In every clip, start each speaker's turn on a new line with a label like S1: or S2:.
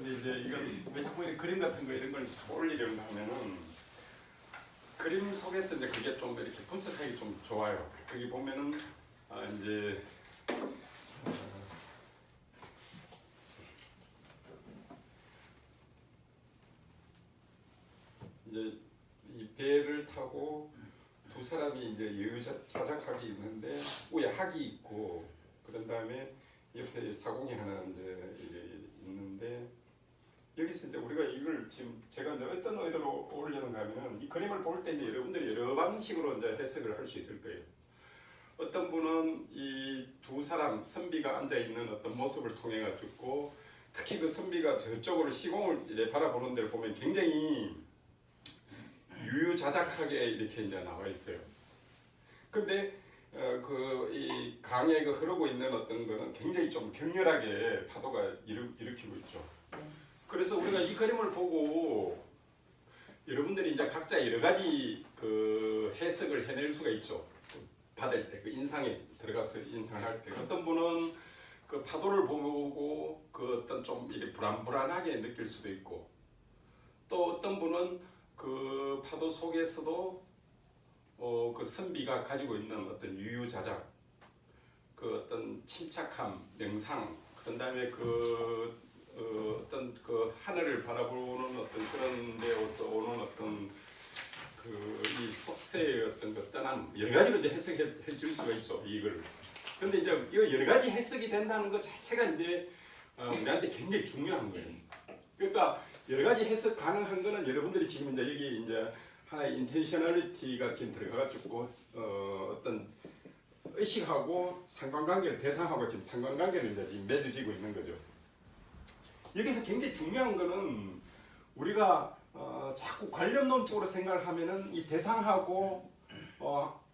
S1: 근데 이제 이건 왜 자꾸 이렇게 그림 같은 거 이런 걸 올리려고 하면은 그림 속에서 이제 그게 좀 이렇게 분석하기 좀 좋아요. 여기 보면은 이제 이제 이 배를 타고 두 사람이 이제 여유자작하게 있는데 위에 학이 있고 그런 다음에 옆에 사공이 하나 이제 있는데 여기서 이제 우리가 이걸 지금 제가 이제 어떤 의도로 올리는가 하면은 이 그림을 볼 때 이제 여러분들이 여러 방식으로 이제 해석을 할 수 있을 거예요. 어떤 분은 이 두 사람 선비가 앉아 있는 어떤 모습을 통해 가지고 특히 그 선비가 저쪽으로 시공을 이제 바라보는 데를 보면 굉장히 유유자작하게 이렇게 이제 나와 있어요. 근데 그 이 강에 그 흐르고 있는 어떤 거는 굉장히 좀 격렬하게 파도가 일으키고 있죠. 그래서 우리가 이 그림을 보고 여러분들이 이제 각자 여러 가지 그 해석을 해낼 수가 있죠. 받을 때 그 인상에 들어가서 인상을 할 때 어떤 분은 그 파도를 보고 그 어떤 좀 이렇게 불안하게 느낄 수도 있고 또 어떤 분은 그 파도 속에서도 그 선비가 가지고 있는 어떤 유유자작, 그 어떤 침착함, 명상, 그런 다음에 그 어떤 그 하늘을 바라보는 어떤 그런 데에서 오는 어떤 그 이 속세의 어떤 그 떠남 여러 가지로 이제 해석해 줄 수가 있죠 이걸. 근데 이제 이 여러 가지 해석이 된다는 것 자체가 이제 우리한테 굉장히 중요한 거예요. 그러니까 여러 가지 해석 가능한 거는 여러분들이 지금 이제 여기 이제 하나의 인텐셔널리티가 지금 들어가가지고 어떤 의식하고 상관관계를 대상하고 지금 상관관계를 이제 지금 맺어지고 있는 거죠. 여기서 굉장히 중요한 거는 우리가 자꾸 관념론적으로 생각을 하면은 이 대상하고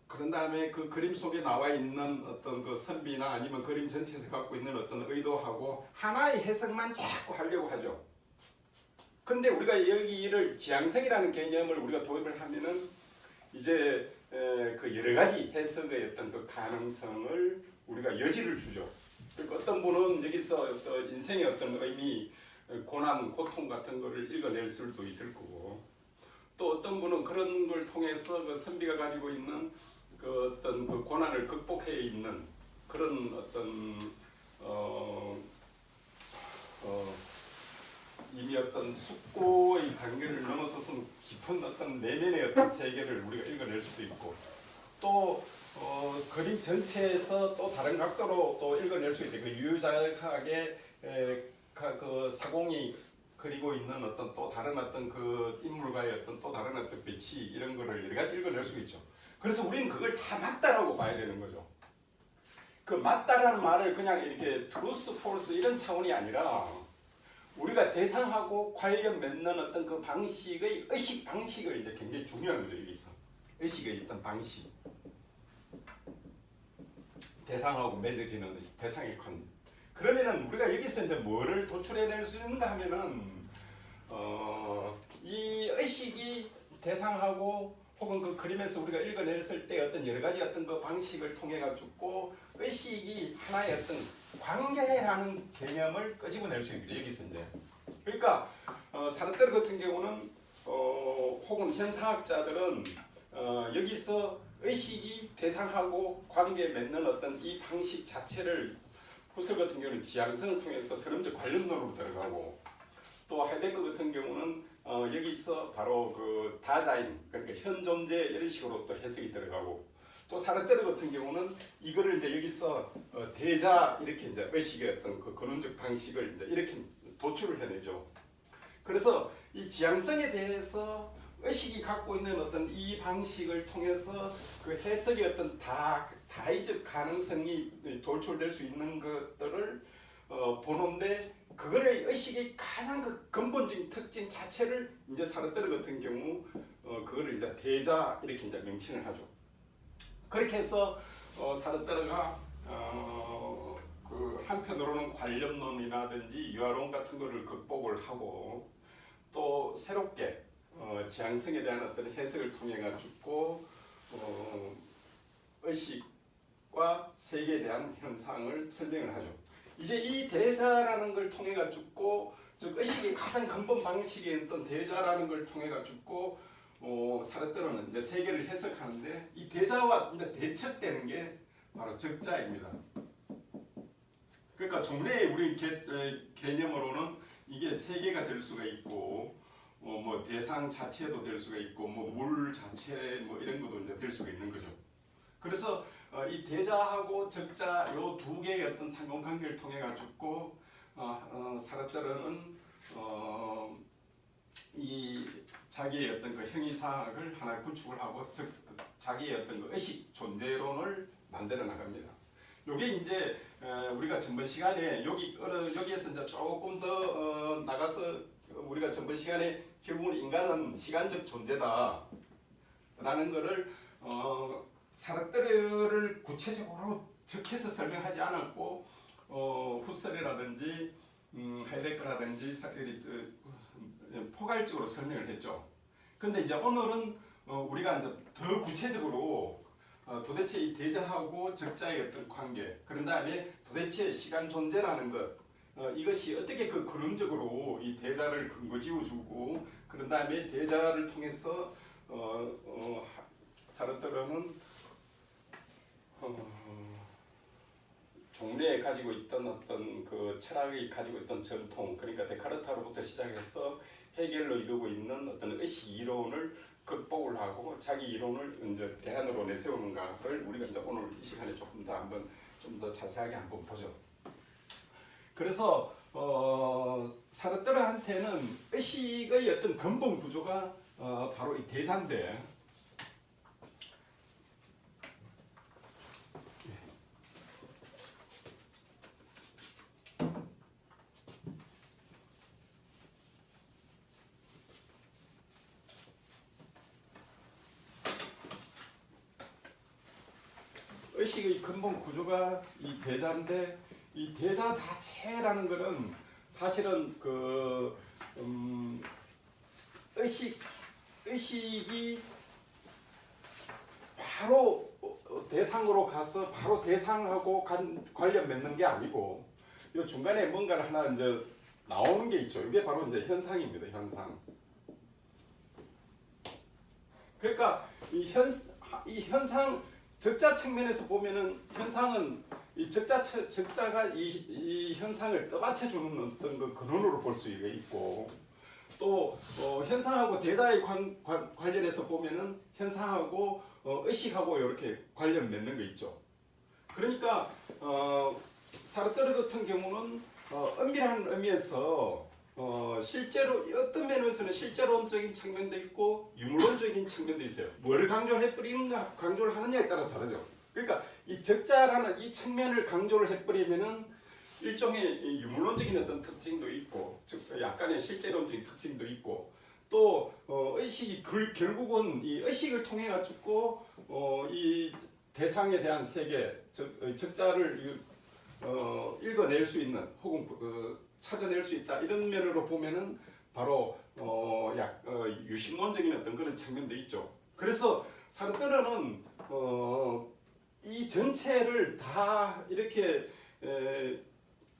S1: 그런 다음에 그 그림 속에 나와 있는 어떤 그 선비나 아니면 그림 전체에서 갖고 있는 어떤 의도하고 하나의 해석만 자꾸 하려고 하죠. 근데 우리가 여기를 지향성이라는 개념을 우리가 도입을 하면은 이제 그 여러 가지 해석의 어떤 그 가능성을 우리가 여지를 주죠. 그러니까 어떤 분은 여기서 어떤 인생의 어떤 의미, 고난, 고통 같은 거를 읽어낼 수도 있을 거고, 또 어떤 분은 그런 걸 통해서 그 선비가 가지고 있는 그 어떤 그 고난을 극복해 있는 그런 어떤 이미 어떤 숙고의 관계를 넘어서서 깊은 어떤 내면의 어떤 세계를 우리가 읽어낼 수도 있고, 또 그림 전체에서 또 다른 각도로 또 읽어낼 수 있대. 그 유유자적하게 그 사공이 그리고 있는 어떤 또 다른 어떤 그 인물과의 어떤 또 다른 어떤 배치 이런 거를 여러 가지 읽어낼 수 있죠. 그래서 우리는 그걸 다 맞다라고 봐야 되는 거죠. 그 맞다라는 말을 그냥 이렇게 트루스, 폴스 이런 차원이 아니라 우리가 대상하고 관련 맺는 어떤 그 방식의 의식 방식을 이제 굉장히 중요한 거죠. 여기서 의식의 어떤 방식, 대상하고 맺어지는 대상의 관계. 그러면은 우리가 여기서 이제 뭐를 도출해낼 수 있는가 하면은 이 의식이 대상하고 혹은 그 그림에서 우리가 읽어냈을 때 어떤 여러 가지 어떤 그 방식을 통해 가지고 의식이 하나의 어떤 관계라는 개념을 끄집어낼 수 있죠. 여기서 이제 그러니까 사르트르 같은 경우는 혹은 현상학자들은 여기서 의식이 대상하고 관계 맺는 어떤 이 방식 자체를 후설 같은 경우는 지향성을 통해서 서름적 관련론으로 들어가고 또 하이데거 같은 경우는 여기서 바로 그 다자인 그러니까 현 존재 이런 식으로 또 해석이 들어가고 또 사르트르 같은 경우는 이거를 이제 여기서 대자 이렇게 이제 의식의 어떤 그 근원적 방식을 이제 이렇게 도출을 해내죠. 그래서 이 지향성에 대해서 의식이 갖고 있는 어떤 이 방식을 통해서 그 해석의 어떤 다의적 가능성이 도출될 수 있는 것들을 보는데 그거를 의식의 가장 그 근본적인 특징 자체를 이제 사르트르 같은 경우 그거를 이제 대자 이렇게 이제 명칭을 하죠. 그렇게 해서 사르트르가 그 한편으로는 관념론이라든지 유아론 같은 거를 극복을 하고 또 새롭게 지향성에 대한 어떤 해석을 통해 가지고 의식과 세계에 대한 현상을 설명을 하죠. 이제 이 대자라는 걸 통해 가지고 즉 의식의 가장 근본 방식의 어떤 대자라는 걸 통해 가지고 사르트르는 이제 세계를 해석하는데 이 대자와 이제 대척되는 게 바로 적자입니다. 그러니까 종래의 우리 개념으로는 이게 세계가 될 수가 있고 뭐 대상 자체도 될 수가 있고 뭐 물 자체 뭐 이런 것도 이제 될 수가 있는 거죠. 그래서 이 대자하고 적자 요 두 개의 어떤 상관관계를 통해 가지고 사르트르는 이 자기의 어떤 그 형이상을 하나 구축을 하고 즉 자기의 어떤 그 의식 존재론을 만들어 나갑니다. 요게 이제 우리가 전번 시간에 여기에서 이제 조금 더 나가서 우리가 전번 시간에 결국은 인간은 시간적 존재다라는 거를 사르트르를 구체적으로 적해서 설명하지 않았고 후설이라든지 하이데거라든지 포괄적으로 설명을 했죠. 근데 이제 오늘은 우리가 이제 더 구체적으로 도대체 이 대자하고 적자의 어떤 관계, 그런 다음에 도대체 시간 존재라는 것, 이것이 어떻게 그 그림적으로 이 대자를 근거지어주고, 그런 다음에 대자를 통해서 사르트르는 종래에 가지고 있던 어떤 그 철학이 가지고 있던 전통, 그러니까 데카르트로부터 시작해서 헤겔로 이루고 있는 어떤 의식 이론을 극복을 하고 자기 이론을 이제 대안으로 내세우는가를 우리가 이제 오늘 이 시간에 조금 더 한번 좀 더 자세하게 한번 보죠. 그래서 사르트르한테는 의식의 어떤 근본 구조가 바로 이 대자인데, 의식의 근본 구조가 이 대자인데, 이 대자 자체라는 것은 사실은 그 의식이 바로 대상으로 가서 바로 대상하고 관련 맺는 게 아니고 이 중간에 뭔가를 하나 이제 나오는 게 있죠. 이게 바로 이제 현상입니다. 현상. 그러니까 이 현상 적자 측면에서 보면은 현상은 이 적자가 이 현상을 떠받쳐 주는 어떤 그 근원으로 볼 수 있고, 또 현상하고 대자의 관련해서 보면은 현상하고 의식하고 이렇게 관련 맺는 거 있죠. 그러니까 사르트르 같은 경우는 엄밀한 의미에서 실제로 어떤 면에서는 실제론적인 측면도 있고 유물론적인 측면도 있어요. 뭐를 강조를 해버리는가, 강조를 하느냐에 따라 다르죠. 그러니까 이 적자라는 이 측면을 강조를 해버리면은 일종의 유물론적인 어떤 특징도 있고, 즉 약간의 실제론적인 특징도 있고, 또 의식이 결국은 이 의식을 통해 가지고 이 대상에 대한 세계, 적자를 읽어낼 수 있는 혹은 찾아낼 수 있다, 이런 면으로 보면은 바로 유심론적인 어떤 그런 측면도 있죠. 그래서 사르트르는 이 전체를 다 이렇게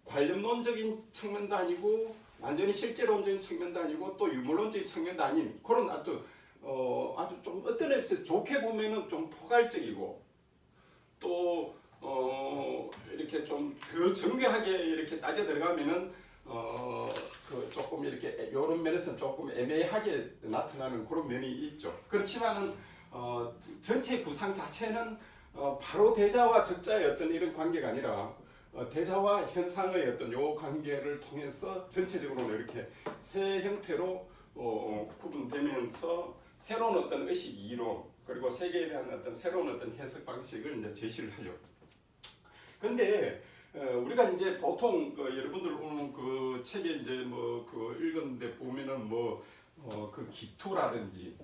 S1: 관념론적인 측면도 아니고 완전히 실제론적인 측면도 아니고 또 유물론적인 측면도 아닌 그런 아주 좀 어떤 의미에서 좋게 보면은 좀 포괄적이고, 또 이렇게 좀 더 정교하게 이렇게 따져 들어가면은 그 조금 이렇게 이런 면에서는 조금 애매하게 나타나는 그런 면이 있죠. 그렇지만은 전체 구상 자체는 바로 대자와 적자의 어떤 이런 관계가 아니라 대자와 현상의 어떤 요 관계를 통해서 전체적으로 이렇게 세 형태로 구분되면서 새로운 어떤 의식 이론, 그리고 세계에 대한 어떤 새로운 어떤 해석 방식을 이제 제시를 하죠. 근데 우리가 이제 보통 여러분들 오늘 그 책에 이제 뭐 그 읽었는데 보면은 그 기투라든지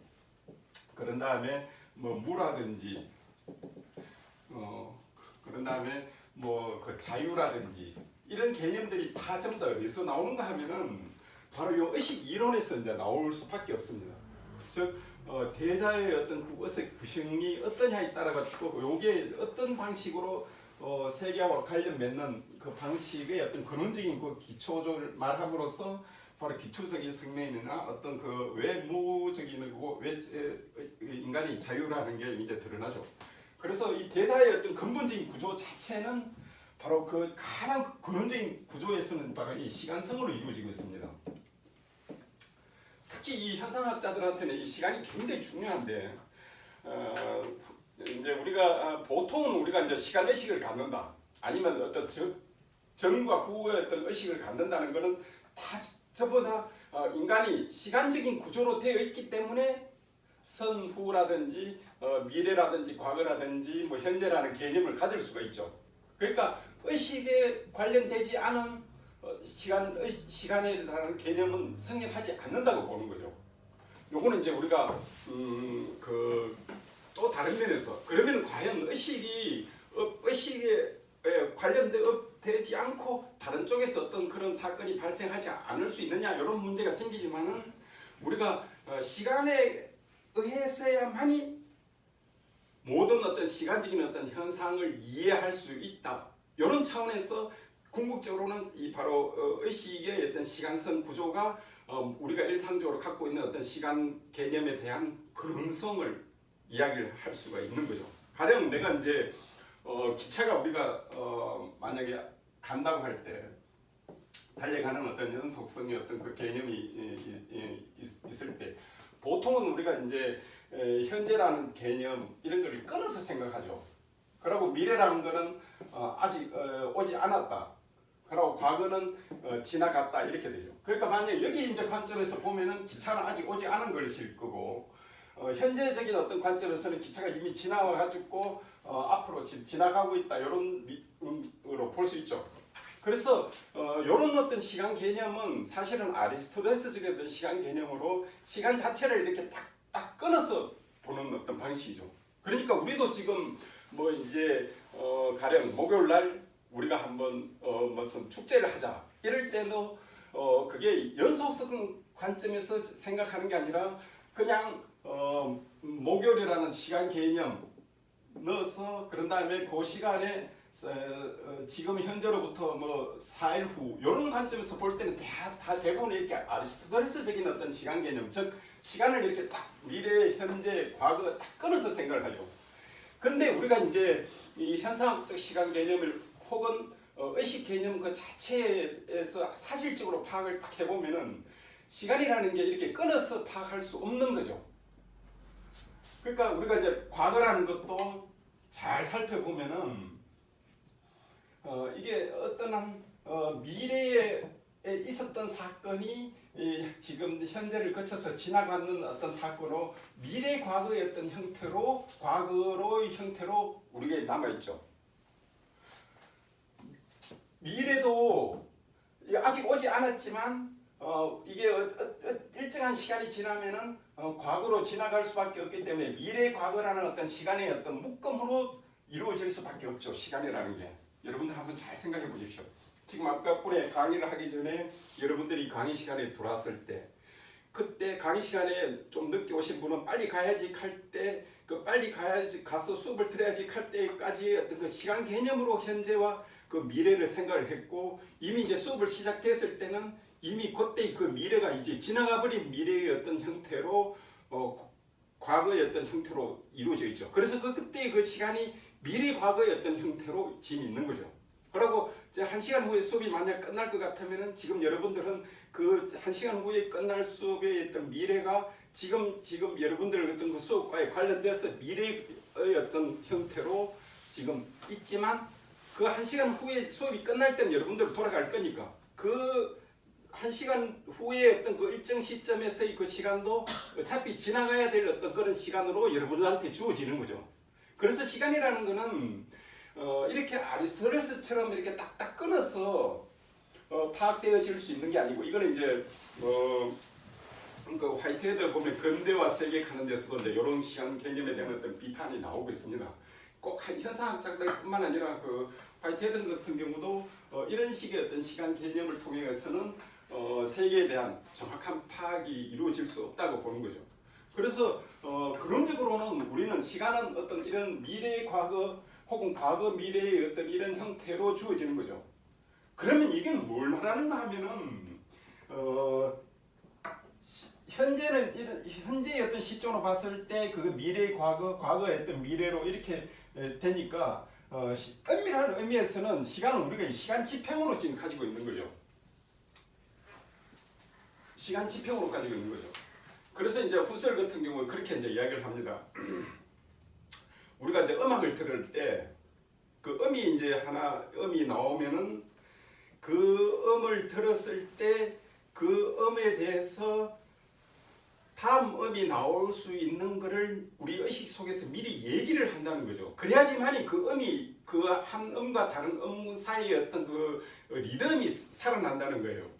S1: 그런 다음에 뭐 무라든지 그런 다음에 그 자유라든지 이런 개념들이 다 전부 다 어디서 나오는가 하면은 바로 이 의식 이론에서 이제 나올 수밖에 없습니다. 즉 대자의 어떤 그 의식 구성이 어떠냐에 따라 가지고 요게 어떤 방식으로 세계와 관련 맺는 그 방식의 어떤 근원적인 그 기초를 말함으로써 바로 기투적인 측면이나 어떤 그 외무적인 거고 인간이 자유라는 게 이제 드러나죠. 그래서 이 대사의 어떤 근본적인 구조 자체는 바로 그 가장 근원적인 구조에서는 바로 이 시간성으로 이루어지고 있습니다. 특히 이 현상학자들한테는 이 시간이 굉장히 중요한데, 이제 우리가 보통은 우리가 이제 시간 의식을 갖는다, 아니면 어떤 전과 후의 어떤 의식을 갖는다는 것은 다 저보다 인간이 시간적인 구조로 되어 있기 때문에 선후라든지 미래라든지 과거라든지 뭐 현재라는 개념을 가질 수가 있죠. 그러니까 의식에 관련되지 않은 시간이라는 개념은 성립하지 않는다고 보는 거죠. 요거는 이제 우리가 또 다른 면에서, 그러면 과연 의식에 관련되지 않고 다른 쪽에서 어떤 그런 사건이 발생하지 않을 수 있느냐, 이런 문제가 생기지만은 우리가 시간에 의해서야만이 모든 어떤 시간적인 어떤 현상을 이해할 수 있다, 이런 차원에서 궁극적으로는 이 바로 의식의 어떤 시간성 구조가 우리가 일상적으로 갖고 있는 어떤 시간 개념에 대한 근원성을 이야기를 할 수가 있는 거죠. 가령 내가 이제 기차가 우리가 만약에 간다고 할 때 달려가는 어떤 연속성의 어떤 그 개념이 있을 때 보통은 우리가 이제 현재라는 개념 이런 걸 끊어서 생각하죠. 그리고 미래라는 거는 아직 오지 않았다, 그리고 과거는 지나갔다, 이렇게 되죠. 그러니까 만약 여기 이제 관점에서 보면은 기차는 아직 오지 않은 것일 거고, 현재적인 어떤 관점에서는 기차가 이미 지나와 가지고 앞으로 지나가고 있다, 이런 으로 볼 수 있죠. 그래서 이런 어떤 시간 개념은 사실은 아리스토텔레스적인 어떤 시간 개념으로 시간 자체를 이렇게 딱 끊어서 보는 어떤 방식이죠. 그러니까 우리도 지금 뭐 이제 가령 목요일 날 우리가 한번 무슨 축제를 하자, 이럴 때도 그게 연속성 관점에서 생각하는 게 아니라 그냥 목요일이라는 시간 개념 넣어서, 그런 다음에 그 시간에 지금 현재로부터 뭐 4일 후, 이런 관점에서 볼 때는 다 대부분 이렇게 아리스토텔레스적인 어떤 시간 개념, 즉 시간을 이렇게 딱 미래, 현재, 과거 딱 끊어서 생각을 하죠. 근데 우리가 이제 이 현상학적 시간 개념을 혹은 의식 개념 그 자체에서 사실적으로 파악을 딱 해보면은 시간이라는 게 이렇게 끊어서 파악할 수 없는 거죠. 그러니까 우리가 이제 과거라는 것도 잘 살펴보면은 이게 어떤 한 미래에 있었던 사건이 지금 현재를 거쳐서 지나가는 어떤 사건으로 미래 과거의 어떤 형태로, 과거로의 형태로 우리에게 남아있죠. 미래도 아직 오지 않았지만 이게 일정한 시간이 지나면은 과거로 지나갈 수밖에 없기 때문에 미래 과거라는 어떤 시간의 어떤 묶음으로 이루어질 수밖에 없죠. 시간이라는 게. 여러분들 한번 잘 생각해 보십시오. 지금 아까 분에 강의를 하기 전에 여러분들이 강의 시간에 들어왔을 때, 그때 강의 시간에 좀 늦게 오신 분은 빨리 가야지 할 때, 그 빨리 가야지 가서 수업을 들어야지 할 때까지의 어떤 그 시간 개념으로 현재와 그 미래를 생각을 했고, 이미 이제 수업을 시작했을 때는 이미 그때 그 미래가 이제 지나가 버린 미래의 어떤 형태로 과거의 어떤 형태로 이루어져 있죠. 그래서 그때의 그 시간이 미래 과거의 어떤 형태로 지금 있는 거죠. 그리고 이제 1시간 후에 수업이 만약 끝날 것 같으면은 지금 여러분들은 그 1시간 후에 끝날 수업의 어떤 미래가 지금 여러분들 어떤 그 수업과에 관련돼서 미래의 어떤 형태로 지금 있지만, 그 1시간 후에 수업이 끝날 때는 여러분들 돌아갈 거니까 그 1시간 후에 어떤 그 일정 시점에서의 그 시간도 어차피 지나가야 될 어떤 그런 시간으로 여러분들한테 주어지는 거죠. 그래서 시간이라는 거는 이렇게 아리스토텔레스처럼 이렇게 딱딱 끊어서 파악되어질 수 있는 게 아니고, 이거는 이제 그 화이트헤드 보면 근대화 세계하는 데서도 이제 이런 시간 개념에 대한 어떤 비판이 나오고 있습니다. 꼭 현상학자들뿐만 아니라 그 화이트헤드 같은 경우도 이런 식의 어떤 시간 개념을 통해서는 세계에 대한 정확한 파악이 이루어질 수 없다고 보는 거죠. 그래서 그론적으로는 우리는 시간은 어떤 이런 미래 과거 혹은 과거 미래의 어떤 이런 형태로 주어지는 거죠. 그러면 이게 뭘 말하는가 하면은 현재는 이런 현재의 어떤 시점으로 봤을 때 그 미래 과거의 어떤 미래로 이렇게 되니까 은밀한 의미에서는 시간은 우리가 시간 지평으로 지금 가지고 있는 거죠. 시간 지평으로 가지고 있는 거죠. 그래서 이제 후설 같은 경우 그렇게 이제 이야기를 합니다. 우리가 이제 음악을 들을 때 그 음이 이제 하나 음이 나오면은 그 음을 들었을 때 그 음에 대해서 다음 음이 나올 수 있는 것을 우리 의식 속에서 미리 얘기를 한다는 거죠. 그래야지만이 그 음이 그 한 음과 다른 음 사이의 어떤 그 리듬이 살아난다는 거예요.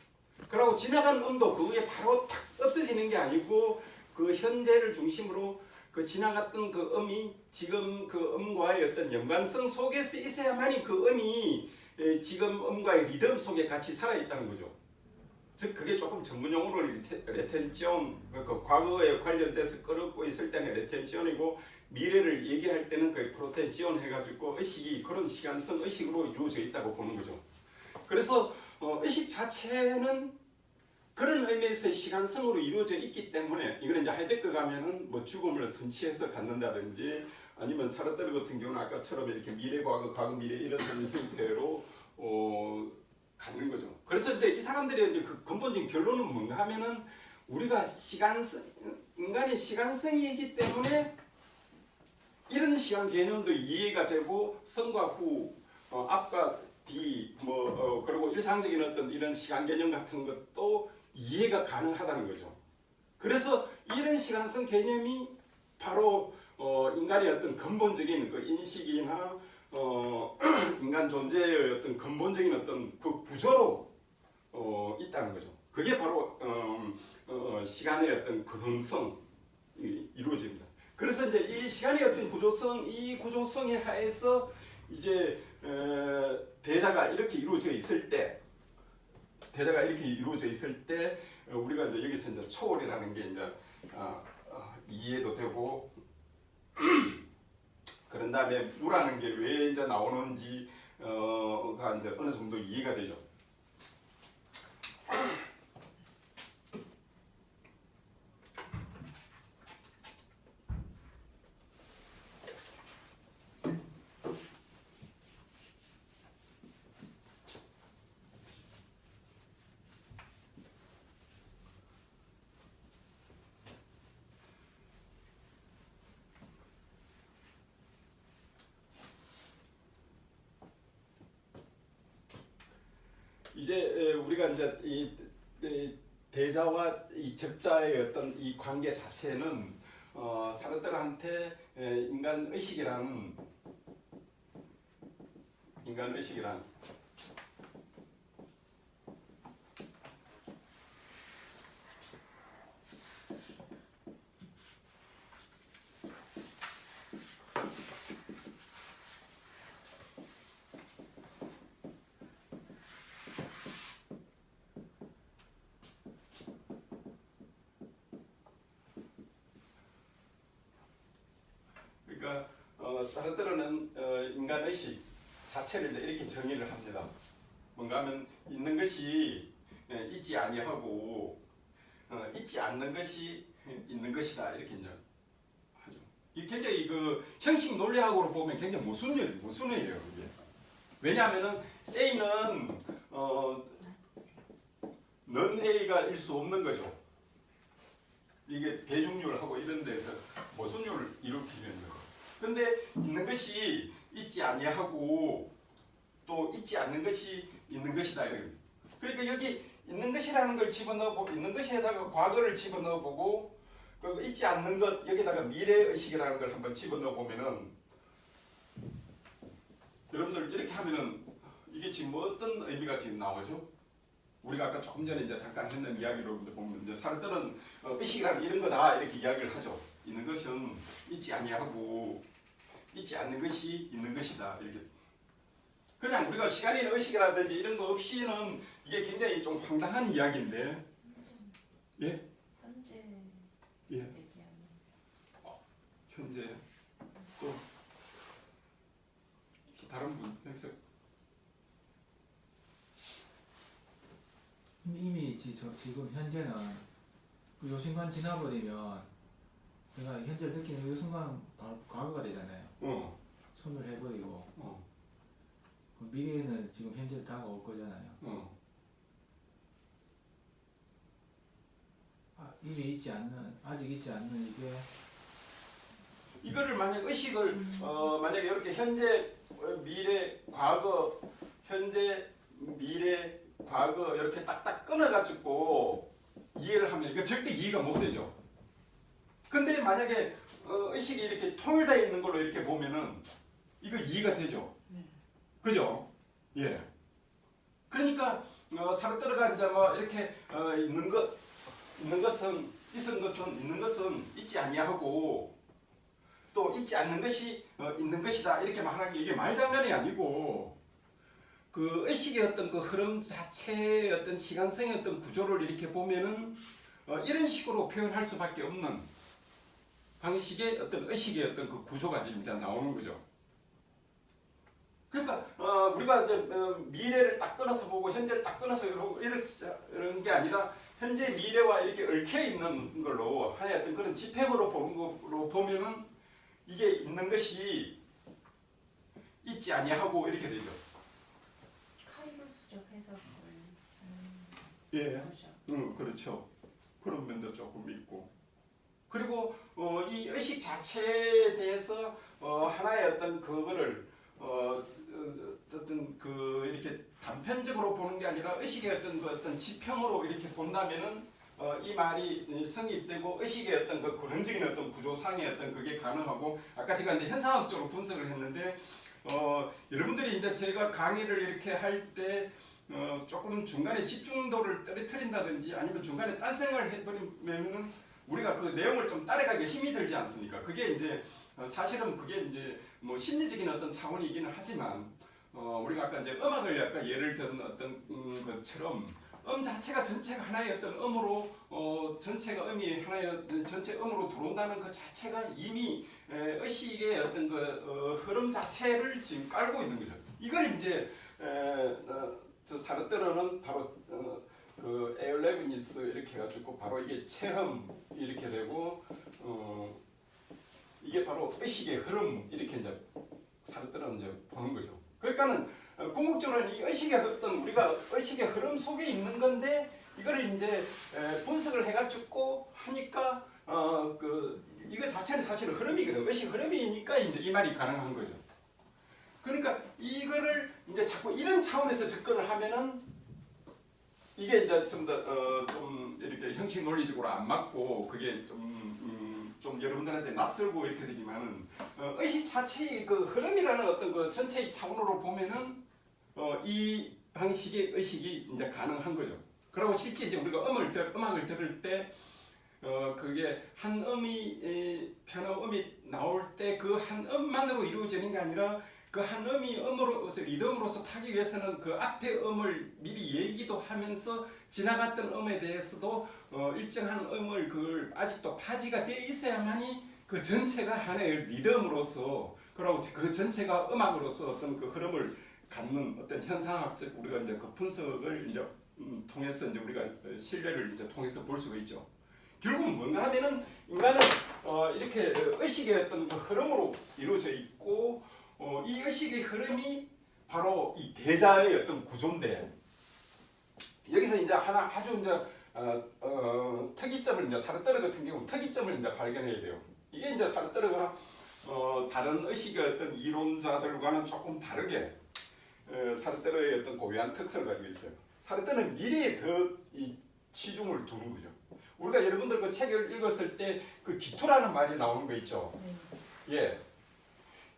S1: 그리고 지나간 음도 그 후에 바로 탁 없어지는 게 아니고 그 현재를 중심으로 그 지나갔던 그 음이 지금 그 음과의 어떤 연관성 속에서 있어야만이 그 음이 지금 음과의 리듬 속에 같이 살아있다는 거죠. 즉 그게 조금 전문용어로 레텐션, 그 과거에 관련돼서 끌고 있을 때는 레텐션이고 미래를 얘기할 때는 그 프로텐션 해가지고 의식이 그런 시간성 의식으로 이루어져 있다고 보는 거죠. 그래서 의식 자체는 그런 의미에서 시간성으로 이루어져 있기 때문에 이거는 이제 하이데크 가면은 뭐 죽음을 선취해서 갖는다든지 아니면 사르트르 같은 경우는 아까처럼 이렇게 미래 과거 과거 미래 이런 형태로 갖는 거죠. 그래서 이제 이 사람들의 이제 그 근본적인 결론은 뭔가 하면은 우리가 인간의 시간성이기 때문에 이런 시간 개념도 이해가 되고 성과 후, 앞과 뒤, 그리고 일상적인 어떤 이런 시간 개념 같은 것도 이해가 가능하다는 거죠. 그래서 이런 시간성 개념이 바로 인간의 어떤 근본적인 그 인식이나 인간 존재의 어떤 근본적인 어떤 그 구조로 있다는 거죠. 그게 바로 시간의 어떤 근원성이 이루어집니다. 그래서 이제 이 시간의 어떤 구조성, 이 구조성에 하에서 이제 대자가 이렇게 이루어져 있을 때, 우리가 이제 여기서 이제 초월이라는 게 이제 이해도 되고. 그런 다음에 무라는 게 왜 이제 나오는지가 이제 어느 정도 이해가 되죠. 이제 우리가 이제 이 대자와 이 적자의 어떤 이 관계 자체는 사르트르한테 인간 의식이라는 그러니까 사르트르는 인간 의식 자체를 이제 이렇게 정의를 합니다. 뭔가 하면 있는 것이 있지 아니하고 있지 않는 것이 있는 것이다 이렇게 이제 하죠. 이 굉장히 그 형식 논리학으로 보면 굉장히 모순이에요 이게. 왜냐하면은 A는 넌 A가 일 수 없는 거죠. 이게 대중률하고 이런 데서 모순율을 일으키는 거예요. 근데 있는 것이 있지 아니하고 또 있지 않는 것이 있는 것이다. 그러니까 여기 있는 것이라는 걸 집어넣어보고 있는 것에다가 과거를 집어넣어보고 그 있지 않는 것 여기다가 미래의식이라는 걸 한번 집어넣어보면은 여러분들 이렇게 하면은 이게 지금 어떤 의미가 지금 나오죠? 우리가 아까 조금 전에 이제 잠깐 했는 이야기로 보면 이제 사르트르는 의식이라는 이런 거다 이렇게 이야기를 하죠. 있는 것은 있지 아니하고 있지 않는 것이 있는 것이다 이렇게. 그냥 우리가 시간이나 의식이라든지 이런 거 없이는 이게 굉장히 좀 황당한 이야기인데. 예?
S2: 현재
S1: 예.
S2: 얘기하는
S1: 현재 또 다른 분 해석.
S3: 이미 지금 현재는
S2: 요 순간 지나버리면 내가 현재를 느끼는 요 순간 바로 과거가 되잖아요. 손을 해버리고 그 미래에는 지금 현재 다가올 거잖아요. 이미 있지 않는, 아직 있지 않는 이게
S1: 이거를 만약 의식을 만약에 이렇게 현재, 미래, 과거, 현재, 미래, 과거 이렇게 딱딱 끊어가지고 이해를 하면 이거 절대 이해가 못 되죠. 근데 만약에 의식이 이렇게 통일되어 있는 걸로 이렇게 보면은 이거 이해가 되죠. 그죠? 예. 그러니까 사르트르가 이제 뭐 이렇게 있는 것은 있는 것은 있지 아니하고 또 있지 않는 것이 있는 것이다 이렇게 말하는 게 이게 말장난이 아니고 그 의식의 어떤 그 흐름 자체의 어떤 시간성의 어떤 구조를 이렇게 보면은 이런 식으로 표현할 수밖에 없는 방식의 어떤 의식의 어떤 그 구조가 이제 나오는 거죠. 그러니까 우리가 이제 미래를 딱 끊어서 보고 현재를 딱 끊어서 이런 게 아니라 현재 미래와 이렇게 얽혀 있는 걸로 하나의 어떤 그런 집행으로 보는 걸로 보면은 이게 있는 것이 있지 아니하고 이렇게 되죠.
S3: 카이로스적 해석을
S1: 예, 그렇죠. 그런 면도 조금 있고. 그리고 이 의식 자체에 대해서 하나의 어떤 그거를 어떤 그 이렇게 단편적으로 보는 게 아니라 의식의 어떤 그 어떤 지평으로 이렇게 본다면은 이 말이 성립되고 의식의 어떤 그 근원적인 어떤 구조상의 어떤 그게 가능하고 아까 제가 이제 현상학적으로 분석을 했는데 여러분들이 이제 제가 강의를 이렇게 할 때 조금 중간에 집중도를 떨어뜨린다든지 아니면 중간에 딴 생각을 해버리면은 우리가 그 내용을 좀 따라가기가 힘이 들지 않습니까? 그게 이제 사실은 그게 이제 뭐 심리적인 어떤 차원이기는 하지만 우리가 아까 이제 음악을 약간 예를 든 어떤 것처럼 자체가 전체가 하나의 어떤 음으로 전체가 음이 하나의 전체 음으로 들어온다는 그 자체가 이미 의식의 어떤 그 흐름 자체를 지금 깔고 있는 거죠. 이걸 이제 저 사르트르는 바로 그 에어레브니스 이렇게 해가지고 바로 이게 체험 이렇게 되고 이게 바로 의식의 흐름 이렇게 이제 사르트르는 이제 보는 거죠. 그러니까는 궁극적으로는 이 의식의 어떤 우리가 의식의 흐름 속에 있는 건데 이거를 이제 분석을 해가지고 하니까 그 이거 자체는 사실은 흐름이거든. 의식 흐름이니까 이제 이 말이 가능한 거죠. 그러니까 이거를 이제 자꾸 이런 차원에서 접근을 하면은 이게 이제 좀 더 좀 이렇게 형식 논리적으로 안 맞고 그게 좀 여러분들한테 낯설고 이렇게 되지만은 의식 자체의 그 흐름이라는 어떤 그 전체의 차원으로 보면은 이 방식의 의식이 이제 가능한 거죠. 그리고 실제 이제 우리가 음악을 들을 때 그게 한 음이 피아노 음이 나올 때 그 한 음만으로 이루어지는 게 아니라 그 한 음이 음으로서 리듬으로서 타기 위해서는 그 앞에 음을 미리 얘기도 하면서 지나갔던 음에 대해서도 일정한 음을 그걸 아직도 파지가 돼 있어야만이 그 전체가 하나의 리듬으로서 그리고 그 전체가 음악으로서 어떤 그 흐름을 갖는 어떤 현상학적 우리가 이제 그 분석을 이제 통해서 이제 우리가 신뢰를 이제 통해서 볼 수가 있죠. 결국은 뭔가 하면은 인간은 이렇게 의식의 어떤 그 흐름으로 이루어져 있고 이 의식의 흐름이 바로 이 대자의 어떤 구조인데 여기서 이제 하나 아주 이제 특이점을 이제 사르트르 같은 경우 특이점을 이제 발견해야 돼요. 이게 이제 사르트르가 다른 의식의 어떤 이론자들과는 조금 다르게 사르트르의 어떤 고유한 특성을 가지고 있어요. 사르트르는 미래에 더 이 치중을 두는 거죠. 우리가 여러분들 그 책을 읽었을 때 그 기토라는 말이 나오는 거 있죠. 예.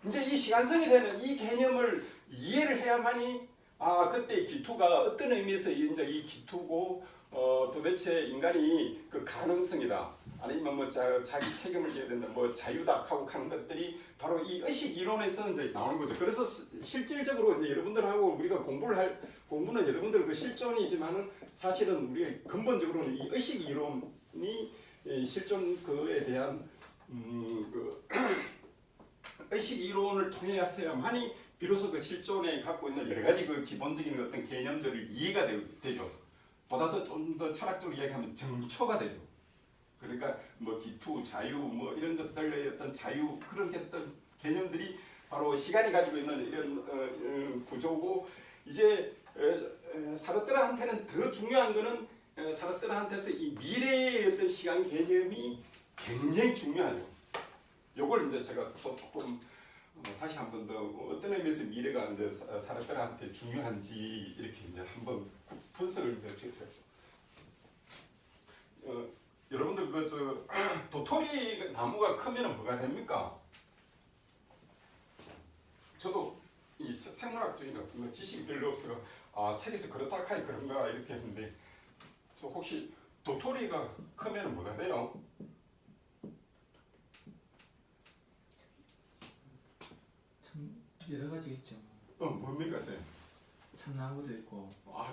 S1: 이제 이 시간성이 되는 이 개념을 이해를 해야만이 그때 기토가 어떤 의미에서 이제 이 기토고 도대체 인간이 그 가능성이다 아니면 뭐 자기 책임을 져야 된다 뭐 자유다 하고 하는 것들이 바로 이 의식 이론에서 이제 나오는 거죠. 그래서 실질적으로 이제 여러분들하고 우리가 공부는 여러분들 그 실존이지만은 사실은 우리 근본적으로는 이 의식 이론이 실존 그에 대한 그 의식 이론을 통해야만이 비로소 그 실존에 갖고 있는 여러 가지 그 기본적인 어떤 개념들을 이해가 되죠. 보다 더 좀 더 철학적으로 이야기하면 정초가 되죠. 그러니까 뭐 기투, 자유 뭐 이런 것들의 어떤 자유 그런 어떤 개념들이 바로 시간이 가지고 있는 이런 구조고 이제 사르트르한테는 더 중요한 거는 사르트르한테서 이 미래의 어떤 시간 개념이 굉장히 중요하죠. 요걸 이제 제가 또 조금 다시 한 번 더 어떤 의미에서 미래가 이제 사르트르한테 중요한지 이렇게 이제 한번 분석을 이제 해보죠. 여러분들 그 도토리 나무가 크면은 뭐가 됩니까? 저도 이 생물학적인 어떤 지식이 별로 없어서 책에서 그렇다 하니 그런가 이렇게 했는데 저 혹시 도토리가 크면은 뭐가 돼요?
S2: 참 여러 가지 있죠.
S1: 뭡니까 쌤?
S2: 참나무도 있고.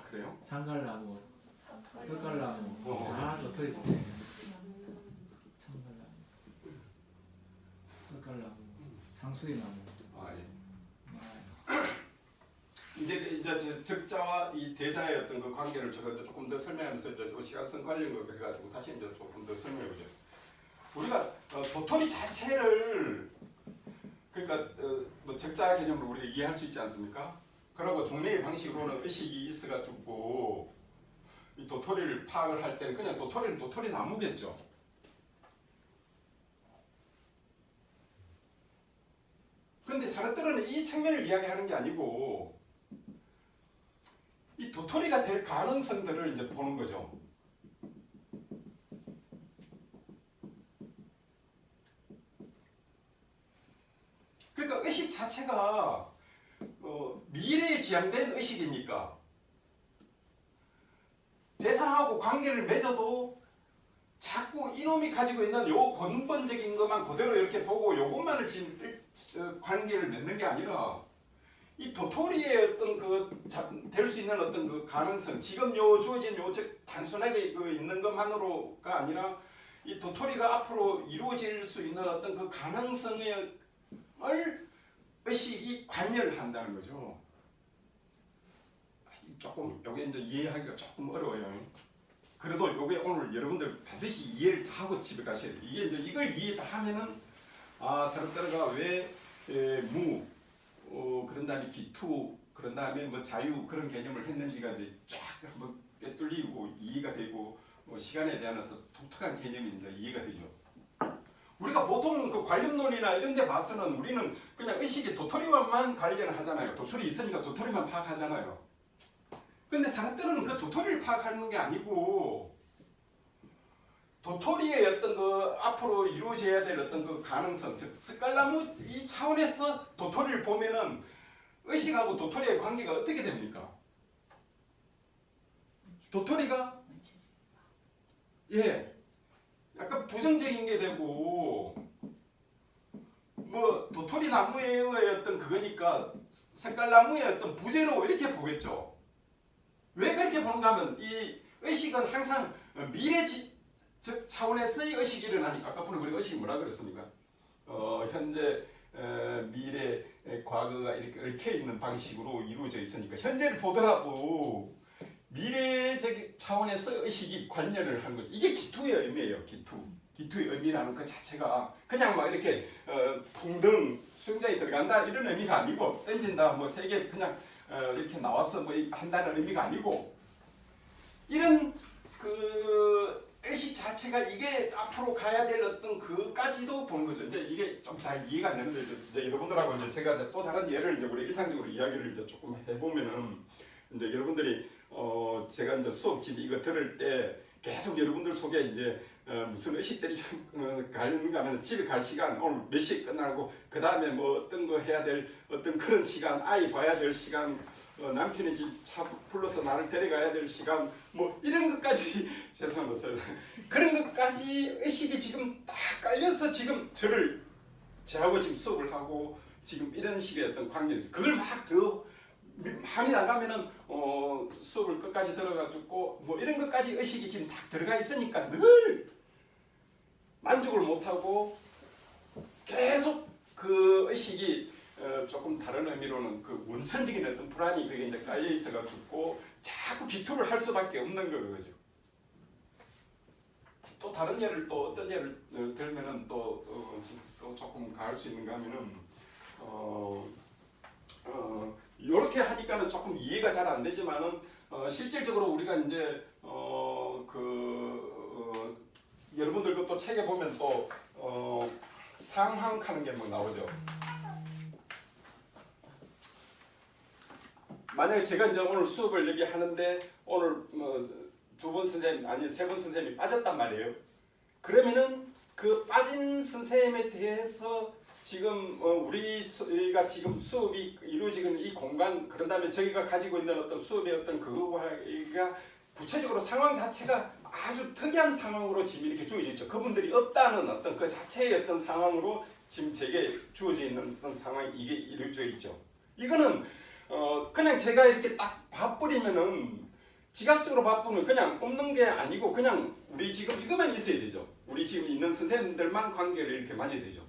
S1: 그래요?
S2: 상갈나무, 흙갈나무, 다 도토리. 참갈나무, 흙갈나무, 상수리나무.
S1: 예. 이제 적자와 이 대사의 어떤 그 관계를 제가 이제 조금 더 설명하면서 이제 시간성 관련을 해가지고 다시 이제 조금 더 설명해보죠. 우리가 도토리 자체를 그러니까 뭐 적자 개념으로 우리가 이해할 수 있지 않습니까? 그리고 종래의 방식으로는 의식이 있어가지고 이 도토리를 파악을 할 때는 그냥 도토리는 도토리 나무겠죠. 그런데 사르트르는 이 측면을 이야기하는 게 아니고 이 도토리가 될 가능성들을 이제 보는 거죠. 그러니까 의식 자체가 미래에 지향된 의식이니까 대상하고 관계를 맺어도 자꾸 이놈이 가지고 있는 요 근본적인 것만 그대로 이렇게 보고 요것만을 지금 관계를 맺는 게 아니라 이 도토리의 어떤 될 수 있는 어떤 그 가능성, 지금 요 주어진 요 단순하게 그 있는 것만으로가 아니라 이 도토리가 앞으로 이루어질 수 있는 어떤 그 가능성을 의식이 관여를 한다는 거죠. 조금 요게 이제 이해하기가 조금 어려워요. 그래도 요게 오늘 여러분들 반드시 이해를 다 하고 집에 가셔야 돼요. 이게 이제 이걸 이해 다 하면은 사르트르가 왜 그런 다음에 기투, 그런 다음에 뭐 자유 그런 개념을 했는지가 이제 쫙 한번 꿰뚫리고 이해가 되고 시간에 대한 어떤 독특한 개념이 이제 이해가 되죠. 우리가 보통 그 관념론이나 이런 데 봐서는 우리는 그냥 의식이 도토리만 관련하잖아요. 도토리 있으니까 도토리만 파악하잖아요. 근데 사르트르는 그 도토리를 파악하는 게 아니고 도토리의 어떤 그 앞으로 이루어져야 될 어떤 그 가능성, 즉 스칼나무 이 차원에서 도토리를 보면은 의식하고 도토리의 관계가 어떻게 됩니까? 도토리가 약간 부정적인 게 되고 뭐 도토리 나무의 어떤 그거니까 스칼나무의 어떤 부재로 이렇게 보겠죠. 왜 그렇게 보는가 하면 이 의식은 항상 미래 즉 차원에서의 의식이 일어나니까 아까 우리가 의식이 뭐라 그랬습니까? 현재, 미래, 과거가 이렇게 얽혀 있는 방식으로 이루어져 있으니까 현재를 보더라도 미래적 차원에서 의식이 관여를 하는 거죠. 이게 기투의 의미예요. 기투의 의미라는 그 자체가 그냥 막 이렇게 풍등 수영장에 들어간다 이런 의미가 아니고 던진다 뭐 세계 그냥 이렇게 나와서 뭐 한다는 의미가 아니고 이런 그 의식 자체가 이게 앞으로 가야 될 어떤 그까지도 보는 거죠. 이제 이게 좀 잘 이해가 되는데 이제 여러분들하고 이제 제가 또 다른 예를 이제 우리 일상적으로 이야기를 이제 조금 해보면은 이제 여러분들이 제가 이제 수업집 이거 들을 때 계속 여러분들 속에 이제 무슨 의식들이 가는가 하면 집에 갈 시간 오늘 몇 시에 끝나고 그 다음에 뭐 어떤 거 해야 될 어떤 그런 시간 아이 봐야 될 시간 남편이 집 차 불러서 나를 데려가야 될 시간 뭐 이런 것까지 죄송합니다 그런 것까지 의식이 지금 딱 깔려서 지금 저하고 지금 수업을 하고 지금 이런 식의 어떤 관계를 그걸 막 더 많이 나가면은 수업을 끝까지 들어가지고 뭐 이런 것까지 의식이 지금 딱 들어가 있으니까 늘 만족을 못하고 계속 그 의식이 조금 다른 의미로는 그 원천적인 어떤 불안이 그게 이제 깔려 있어가지고 자꾸 기투를 할 수밖에 없는 거죠. 또 다른 예를 또 어떤 예를 들면은 또 조금 가할 수 있는가 하면은 이렇게 하니까는 조금 이해가 잘 안 되지만은 실질적으로 우리가 이제 여러분들 또 책에 보면 또 상황하는 게 뭐 나오죠. 만약에 제가 이제 오늘 수업을 여기 하는데 오늘 두 분 선생님 아니 세 분 선생님이 빠졌단 말이에요. 그러면은 그 빠진 선생님에 대해서 지금 우리가 지금 수업이 이루어지는 이 공간 그런 다음에 저희가 가지고 있는 어떤 수업의 어떤 그거가 구체적으로 상황 자체가 아주 특이한 상황으로 지금 이렇게 주어져 있죠. 그분들이 없다는 어떤 그 자체의 어떤 상황으로 지금 제게 주어져 있는 어떤 상황이 이게 이루어져 있죠. 이거는 그냥 제가 이렇게 딱 봐버리면은 지각적으로 바쁘면 그냥 없는 게 아니고 그냥 우리 지금 이것만 있어야 되죠. 우리 지금 있는 선생님들만 관계를 이렇게 맞아야 되죠.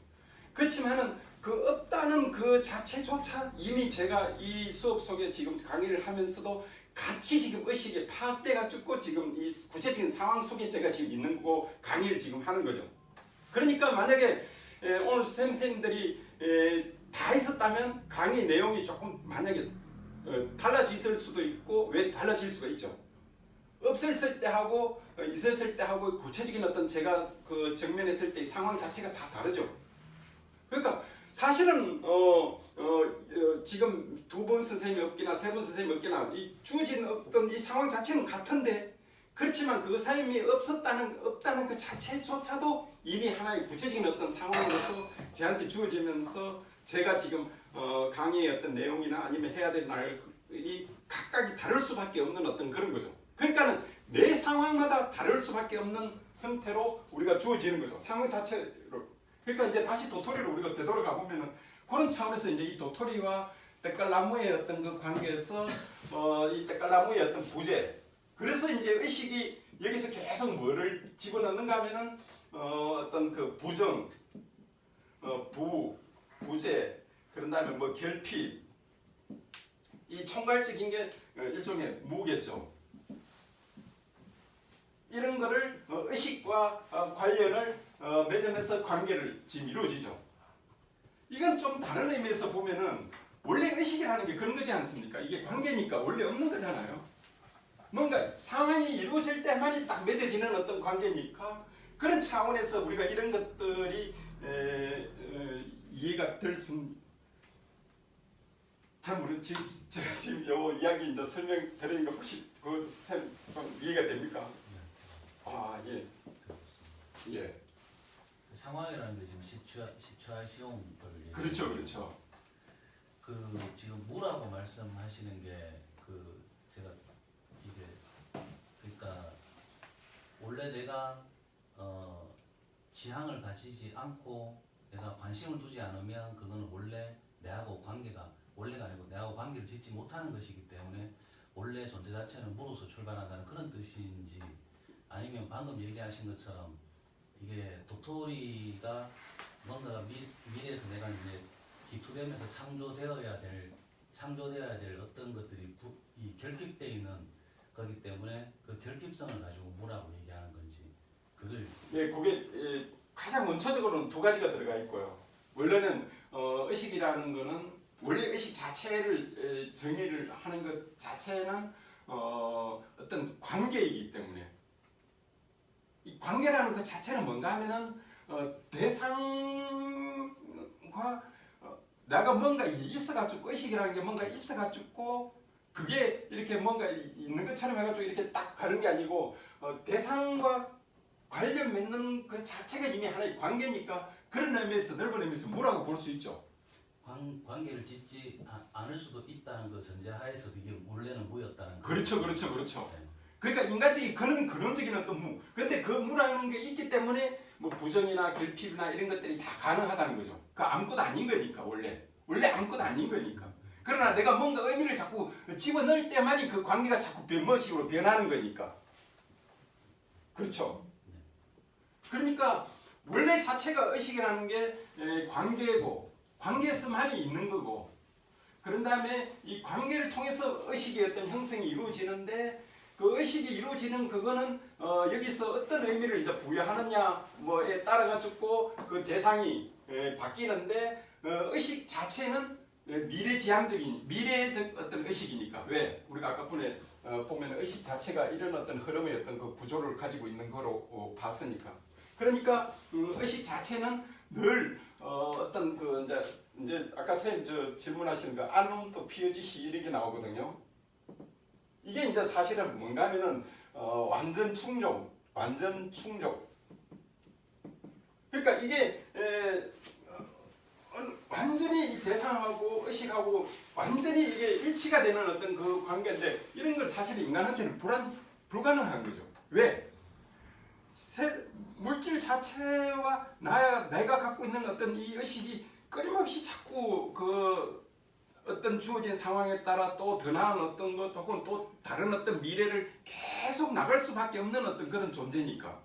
S1: 그렇지만은 그 없다는 그 자체조차 이미 제가 이 수업 속에 지금 강의를 하면서도 같이 지금 의식이 파악돼가 죽고 지금 이 구체적인 상황 속에 제가 지금 있는 거고 강의를 지금 하는 거죠. 그러니까 만약에 오늘 선생님들이 다 있었다면 강의 내용이 조금 만약에 달라질 수도 있고 왜 달라질 수가 있죠. 없었을 때 하고 있었을 때 하고 구체적인 어떤 제가 그 정면했을 때 상황 자체가 다 다르죠. 그러니까 사실은 지금 두 분 선생님이 없기나 세 분 선생님이 없기나 이 주어진 어떤 이 상황 자체는 같은데 그렇지만 그 사람이 없다는 그 자체조차도 이미 하나의 구체적인 어떤 상황으로서 저한테 주어지면서 제가 지금 강의의 어떤 내용이나 아니면 해야 될 날이 각각이 다를 수밖에 없는 어떤 그런 거죠. 그러니까는 매 상황마다 다를 수밖에 없는 형태로 우리가 주어지는 거죠. 상황 자체로. 그러니까 이제 다시 도토리로 우리가 되돌아가 보면은 그런 차원에서 이제 이 도토리와 때깔나무의 어떤 그 관계에서 이 때깔나무의 어떤 부재. 그래서 이제 의식이 여기서 계속 뭐를 집어넣는가 하면은 어떤 그 부정, 부재, 그런 다음에 뭐 결핍, 이 총괄적인 게 일종의 무겠죠. 이런 거를 의식과 관련을 맺으면서 관계를 지금 이루어지죠. 이건 좀 다른 의미에서 보면은 원래 의식이라는 게 그런 거지 않습니까? 이게 관계니까 원래 없는 거잖아요. 뭔가 상황이 이루어질 때만이 딱 맺어지는 어떤 관계니까 그런 차원에서 우리가 이런 것들이 이해가 될 수. 참 우리 지금 제가 지금 요 이야기 이제 설명 드리는 거 혹시 좀 이해가 됩니까? 아 예. 예.
S3: 상황이라는 게 지금 시츄에이션을
S1: 그렇죠, 그렇죠.
S3: 그 지금 무라고 말씀하시는 게 그 제가 이게 그러니까 원래 내가 지향을 가지지 않고 내가 관심을 두지 않으면 그거는 원래 내하고 관계가 원래가 아니고 내하고 관계를 짓지 못하는 것이기 때문에 원래 존재 자체는 무로서 출발한다는 그런 뜻인지 아니면 방금 얘기하신 것처럼 이게 도토리가 뭔가가 미래에서 내가 이제 기투되면서 창조되어야 될 어떤 것들이 이 결핍되어 있는 거기 때문에 그 결핍성을 가지고 무라고 얘기하는 건지 그걸
S1: 예, 그게 가장 원초적으로는 두 가지가 들어가 있고요. 원래는 의식이라는 거는 원래 의식 자체를 정의를 하는 것 자체는 어떤 관계이기 때문에 이 관계라는 것 자체는 뭔가 하면은 대상과 내가 뭔가 있어가지고 의식이라는 게 뭔가 있어가지고 그게 이렇게 뭔가 있는 것처럼 해가지고 이렇게 딱 가는 게 아니고 대상과 관련 맺는 그 자체가 이미 하나의 관계니까 그런 의미에서 넓은 의미에서 뭐라고 볼 수 있죠.
S3: 관계를 짓지 않을 수도 있다는 그 전제하에서 이게 원래는 무였다는
S1: 그렇죠, 그렇죠, 그렇죠.
S3: 네.
S1: 그러니까 인간적인 그런 근원적인 어떤 무. 근데 그 무라는 게 있기 때문에 뭐 부정이나 결핍이나 이런 것들이 다 가능하다는 거죠. 그 아무것도 아닌 거니까 원래 아무것도 아닌 거니까. 그러나 내가 뭔가 의미를 자꾸 집어넣을 때만이 그 관계가 자꾸 뭐식으로 변하는 거니까. 그렇죠. 그러니까 원래 자체가 의식이라는 게 관계고 관계에서만이 있는 거고 그런 다음에 이 관계를 통해서 의식의 어떤 형성이 이루어지는데 그 의식이 이루어지는 그거는 여기서 어떤 의미를 이제 부여하느냐 뭐에 따라 가지고 그 대상이 바뀌는데 의식 자체는 미래지향적인 미래적 어떤 의식이니까 왜 우리가 아까 전에 보면 의식 자체가 이런 어떤 흐름의 어떤 그 구조를 가지고 있는 거로 봤으니까 그러니까 의식 자체는 늘 어떤 그 이제 아까 선생님 저 질문하시는 거 안운도 피어지시 이렇게 나오거든요. 이게 이제 사실은 뭔가 하면은 완전 충족. 그러니까 이게 완전히 이 대상하고 의식하고 완전히 이게 일치가 되는 어떤 그 관계인데 이런 건 사실 인간한테는 불가능한 거죠. 왜? 물질 자체와 내가 갖고 있는 어떤 이 의식이 끊임없이 자꾸 그 어떤 주어진 상황에 따라 또 더 나은 어떤 것 혹은 또 다른 어떤 미래를 계속 나갈 수밖에 없는 어떤 그런 존재니까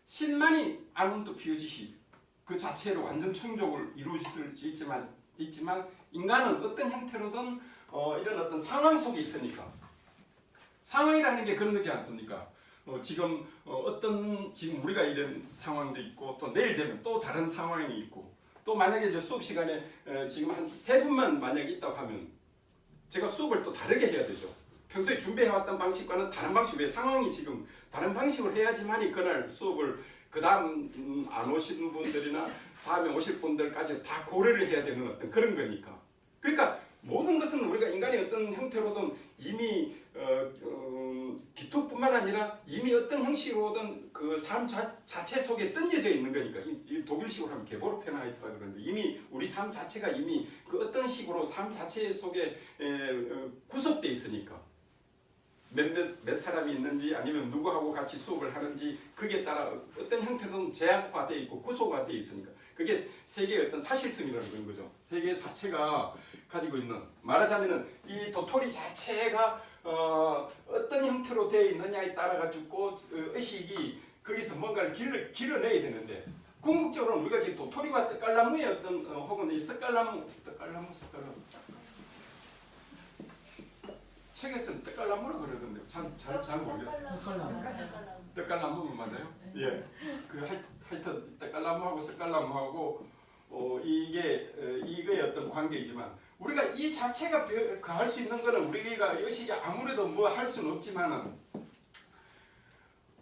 S1: 신만이 안운도 피어지시 그 자체로 완전 충족을 이루어질 수 있지만 인간은 어떤 형태로든 이런 어떤 상황 속에 있으니까 상황이라는 게 그런 거지 않습니까? 지금 지금 우리가 이런 상황도 있고 또 내일 되면 또 다른 상황이 있고 또 만약에 이제 수업 시간에 지금 한 3분만 만약에 있다고 하면 제가 수업을 또 다르게 해야 되죠. 평소에 준비해왔던 방식과는 다른 방식, 왜 상황이 지금 다른 방식으로 해야지만이 그날 수업을 그 다음 안 오시는 분들이나 다음에 오실 분들까지 다 고려를 해야 되는 어떤 그런 거니까. 그러니까 모든 것은 우리가 인간의 어떤 형태로든 이미 기투뿐만 아니라 이미 어떤 형식으로든 그 삶 자체 속에 던져져 있는 거니까 이 독일식으로 하면 게보르페나이트라 그러는데 이미 우리 삶 자체가 이미 그 어떤 식으로 삶 자체 속에 구속돼 있으니까 몇 사람이 있는지 아니면 누구하고 같이 수업을 하는지 그게 따라 어떤 형태로든 제약화돼 있고 구속화돼 있으니까 그게 세계의 어떤 사실성이라는 그런 거죠. 세계 자체가 가지고 있는 말하자면은 이 도토리 자체가 어떤 형태로 되어 있느냐에 따라 가지고 의식이 거기서 뭔가를 길러내야 되는데 궁극적으로는 우리가 지금 도토리와 떡갈나무의 어떤 혹은 이 떡갈나무 책에서는 떡갈나무라고 그러던데 잘 모르겠어요. 떡갈나무는 맞아요? 예. 그 하여튼 떡갈나무하고 썩갈나무하고 이거의 어떤 관계이지만 우리가 이 자체가 할 수 있는 거는 우리가 의식이 아무래도 뭐 할 수는 없지만은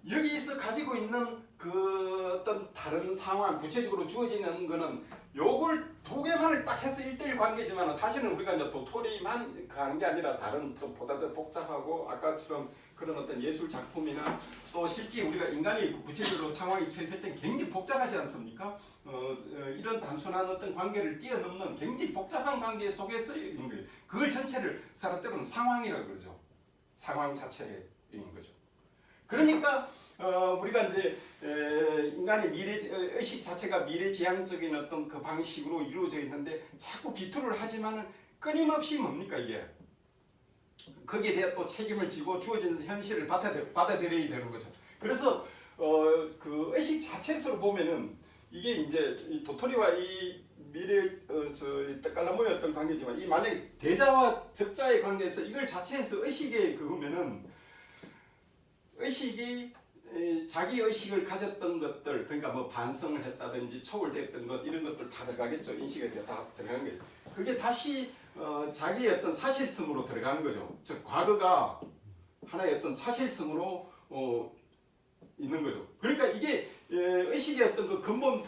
S1: 여기서 가지고 있는 그 어떤 다른 상황 구체적으로 주어지는 거는 요걸 두 개만을 딱 해서 1대1 관계지만 사실은 우리가 이제 도토리만 가는 게 아니라 다른 또 보다 더 복잡하고 아까처럼 그런 어떤 예술 작품이나 또 실제 우리가 인간이 구체적으로 상황이 처했을 때 굉장히 복잡하지 않습니까? 이런 단순한 어떤 관계를 뛰어넘는 굉장히 복잡한 관계 속에서 있는 거예요. 그걸 전체를 사람들은 상황이라고 그러죠. 상황 자체인 거죠. 그러니까 우리가 이제 인간의 의식 자체가 미래지향적인 어떤 그 방식으로 이루어져 있는데 자꾸 기투를 하지만은 끊임없이 뭡니까 이게 거기에 대해 또 책임을 지고 주어진 현실을 받아들여야 되는 거죠. 그래서 그 의식 자체에서 보면은 이게 이제 이 도토리와 이 떡갈나무의 어떤 관계지만 이 만약에 대자와 적자의 관계에서 이걸 자체에서 의식의 그거면은 의식이 자기 의식을 가졌던 것들 그러니까 뭐 반성을 했다든지 초월됐던 것 이런 것들 다 들어가겠죠. 인식에 다 들어가는 거예요. 그게 다시 자기의 어떤 사실성으로 들어가는 거죠. 즉 과거가 하나의 어떤 사실성으로 있는 거죠. 그러니까 이게 의식의 어떤 그 근본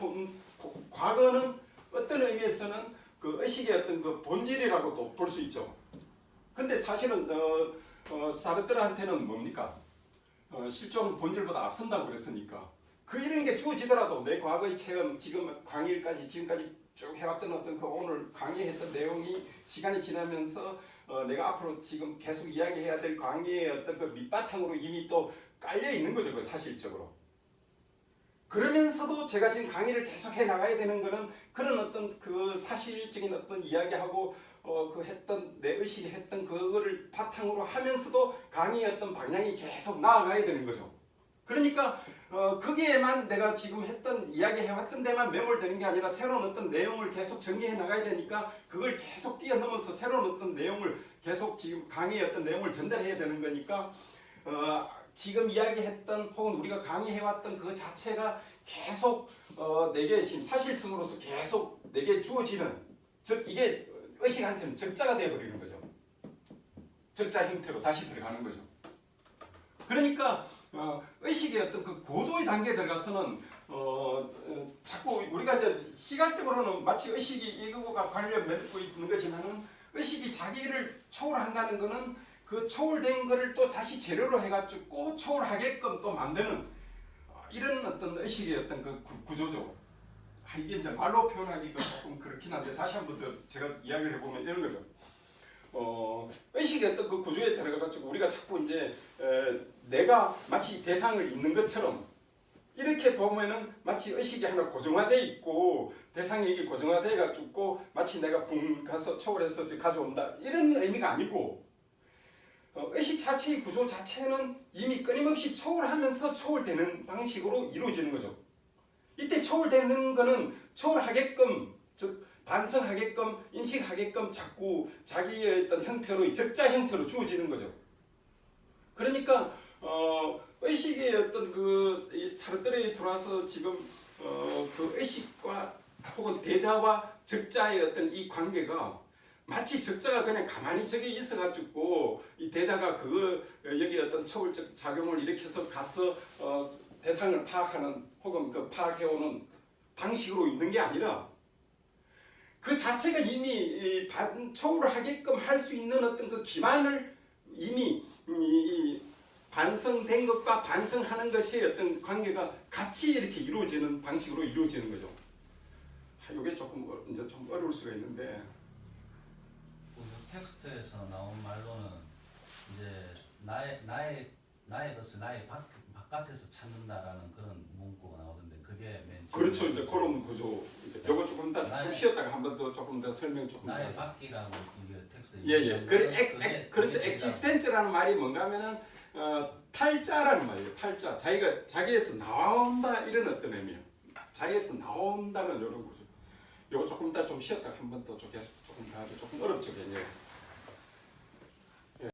S1: 과거는 어떤 의미에서는 그 의식의 어떤 그 본질이라고도 볼 수 있죠. 근데 사실은 사르트르한테는 뭡니까? 실존 본질보다 앞선다고 그랬으니까 그 이런 게 주어지더라도 내 과거의 체험 지금 강의일까지 지금까지 쭉 해왔던 어떤 그 오늘 강의했던 내용이 시간이 지나면서 내가 앞으로 지금 계속 이야기해야 될 강의의 어떤 그 밑바탕으로 이미 또 깔려 있는 거죠. 그 사실적으로. 그러면서도 제가 지금 강의를 계속 해 나가야 되는 거는 그런 어떤 그 사실적인 어떤 이야기하고 그 했던 내 의식이 했던 그거를 바탕으로 하면서도 강의의 어떤 방향이 계속 나아가야 되는 거죠. 그러니까 거기에만 내가 지금 했던 이야기 해왔던 데만 매몰되는 게 아니라 새로운 어떤 내용을 계속 전개해 나가야 되니까 그걸 계속 뛰어넘어서 새로운 어떤 내용을 계속 지금 강의의 어떤 내용을 전달해야 되는 거니까 지금 이야기했던 혹은 우리가 강의해왔던 그 자체가 계속 내게 지금 사실성으로서 계속 내게 주어지는, 즉 이게 의식한테는 적자가 되어버리는 거죠. 적자 형태로 다시 들어가는 거죠. 그러니까 의식의 어떤 그 고도의 단계에 들어가서는 자꾸 우리가 이제 시각적으로는 마치 의식이 이거가 관련 맺고 있는 거지만은 의식이 자기를 초월한다는 거는 그 초월된 거를 또 다시 재료로 해가지고 초월하게끔 또 만드는 이런 어떤 의식의 어떤 그 구조죠. 이게 이제 말로 표현하기가 조금 그렇긴 한데 다시 한 번 더 제가 이야기를 해보면 이런 거죠. 의식의 어떤 그 구조에 들어가가지고 우리가 자꾸 이제 내가 마치 대상을 있는 것처럼 이렇게 보면은 마치 의식이 하나 고정화돼 있고 대상이 이게 고정화돼 가지고 마치 내가 붕 가서 초월해서 가져온다 이런 의미가 아니고 의식 자체의 구조 자체는 이미 끊임없이 초월하면서 초월되는 방식으로 이루어지는 거죠. 이때 초월되는 거는 초월하게끔 즉 반성하게끔 인식하게끔 자꾸 자기의 어떤 형태로 적자 형태로 주어지는 거죠. 그러니까 의식의 어떤 그 사르트르에 들어와서 지금 그 의식과 혹은 대자와 적자의 어떤 이 관계가 마치 적자가 그냥 가만히 저기 있어가지고 이 대자가 그거 여기 어떤 초월적 작용을 일으켜서 가서 대상을 파악하는 혹은 그 파악해오는 방식으로 있는 게 아니라 그 자체가 이미 초월을 하게끔 할 수 있는 어떤 그 기반을 이미 반성된 것과 반성하는 것의 어떤 관계가 같이 이렇게 이루어지는 방식으로 이루어지는 거죠. 이게 조금 이제 좀 어려울 수가 있는데
S3: 텍스트에서 나온 말로는 이제 나의 것을 나의 바깥에서 찾는다라는 그런 문구가 나오던데 그게 맨
S1: 그렇죠. 이제 그런 구조. 이제 요거 조금 더 좀 쉬었다가 한 번 더 조금 더 설명 조금.
S3: 나의 밖이라고 이게 텍스트.
S1: 예예. 그래서 엑지스텐츠라는 말이 뭔가하면은 탈자라는 말이에요. 탈자. 자기에서 나온다 이런 어떤 의미예요. 자기에서 나온다는 이런 거죠. 요거 조금 더 좀 쉬었다가 한 번 더 계속 조금 더 조금 어렵죠, 굉장히.